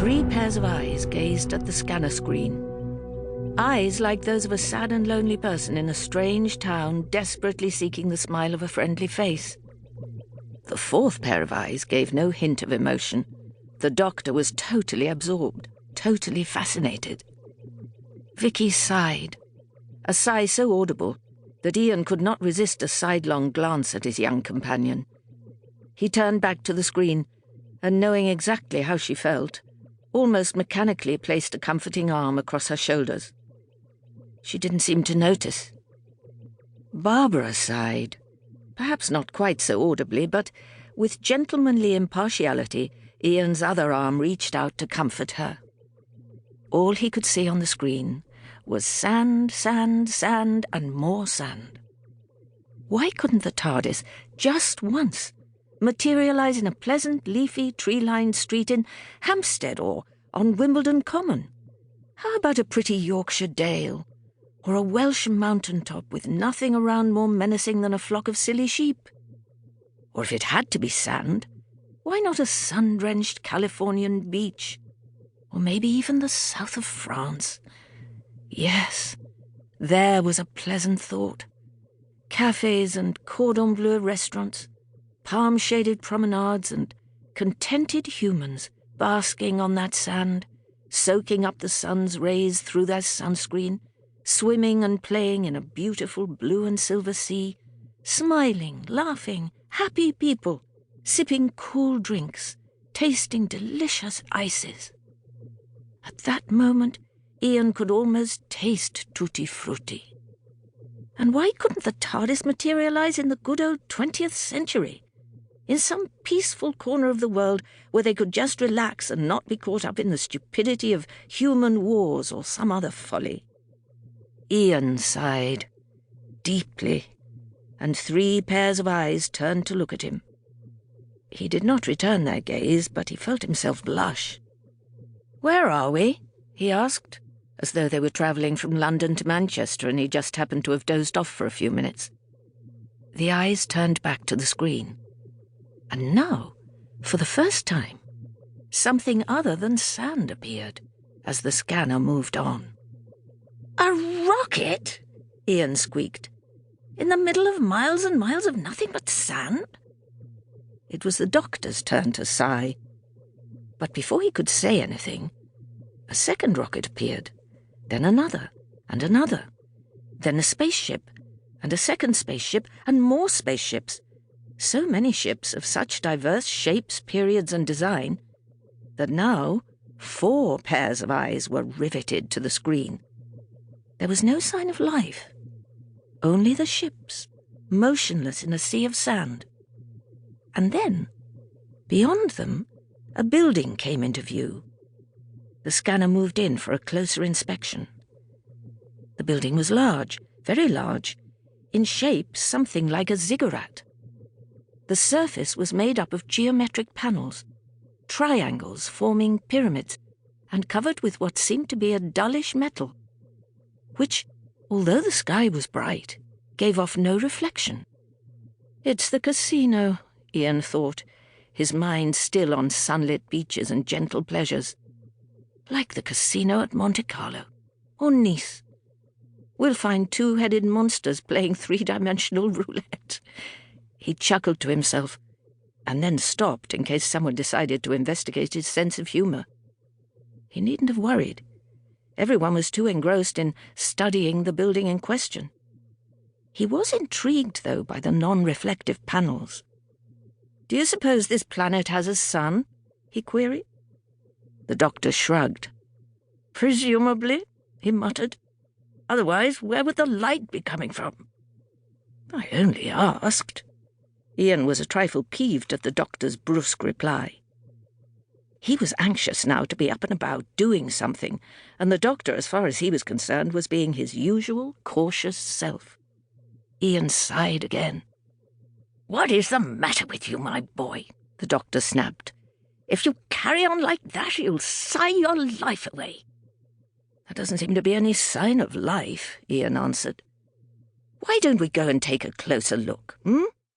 3 pairs of eyes gazed at the scanner screen. Eyes like those of a sad and lonely person in a strange town desperately seeking the smile of a friendly face. The 4th pair of eyes gave no hint of emotion. The doctor was totally absorbed, totally fascinated. Vicky sighed, a sigh so audible that Ian could not resist a sidelong glance at his young companion. He turned back to the screen, and knowing exactly how she felt, almost mechanically placed a comforting arm across her shoulders. She didn't seem to notice. Barbara sighed, perhaps not quite so audibly, but with gentlemanly impartiality, Ian's other arm reached out to comfort her. All he could see on the screen was sand, sand, sand, and more sand. Why couldn't the TARDIS, just once, materialize in a pleasant, leafy, tree-lined street in Hampstead or on Wimbledon Common? How about a pretty Yorkshire dale, or a Welsh mountain top with nothing around more menacing than a flock of silly sheep? Or if it had to be sand, why not a sun-drenched Californian beach? Or maybe even the south of France? Yes, there was a pleasant thought. Cafes and cordon bleu restaurants, palm-shaded promenades and contented humans basking on that sand, soaking up the sun's rays through their sunscreen, swimming and playing in a beautiful blue and silver sea, smiling, laughing, happy people, sipping cool drinks, tasting delicious ices. At that moment, Ian could almost taste tutti frutti. And why couldn't the TARDIS materialize in the good old 20th century? In some peaceful corner of the world where they could just relax and not be caught up in the stupidity of human wars or some other folly. Ian sighed, deeply, and 3 pairs of eyes turned to look at him. He did not return their gaze, but he felt himself blush. "Where are we?" he asked, as though they were travelling from London to Manchester and he just happened to have dozed off for a few minutes. The eyes turned back to the screen. And now, for the first time, something other than sand appeared as the scanner moved on. "A rocket?" Ian squeaked. "In the middle of miles and miles of nothing but sand?" It was the doctor's turn to sigh. But before he could say anything, a second rocket appeared, then another, and another, then a spaceship, and a second spaceship, and more spaceships. So many ships of such diverse shapes, periods, and design, that now 4 pairs of eyes were riveted to the screen. There was no sign of life, only the ships, motionless in a sea of sand. And then, beyond them, a building came into view. The scanner moved in for a closer inspection. The building was large, very large, in shape something like a ziggurat. The surface was made up of geometric panels, triangles forming pyramids, and covered with what seemed to be a dullish metal, which, although the sky was bright, gave off no reflection. "It's the casino," Ian thought, his mind still on sunlit beaches and gentle pleasures. "Like the casino at Monte Carlo, or Nice. We'll find 2-headed monsters playing 3-dimensional roulette." He chuckled to himself, and then stopped in case someone decided to investigate his sense of humour. He needn't have worried. Everyone was too engrossed in studying the building in question. He was intrigued, though, by the non-reflective panels. "Do you suppose this planet has a sun?" he queried. The doctor shrugged. "Presumably," he muttered. "Otherwise, where would the light be coming from?" "I only asked." Ian was a trifle peeved at the doctor's brusque reply. He was anxious now to be up and about doing something, and the doctor, as far as he was concerned, was being his usual cautious self. Ian sighed again. "What is the matter with you, my boy?" the doctor snapped. "If you carry on like that, you'll sigh your life away." "There doesn't seem to be any sign of life," Ian answered. "Why don't we go and take a closer look,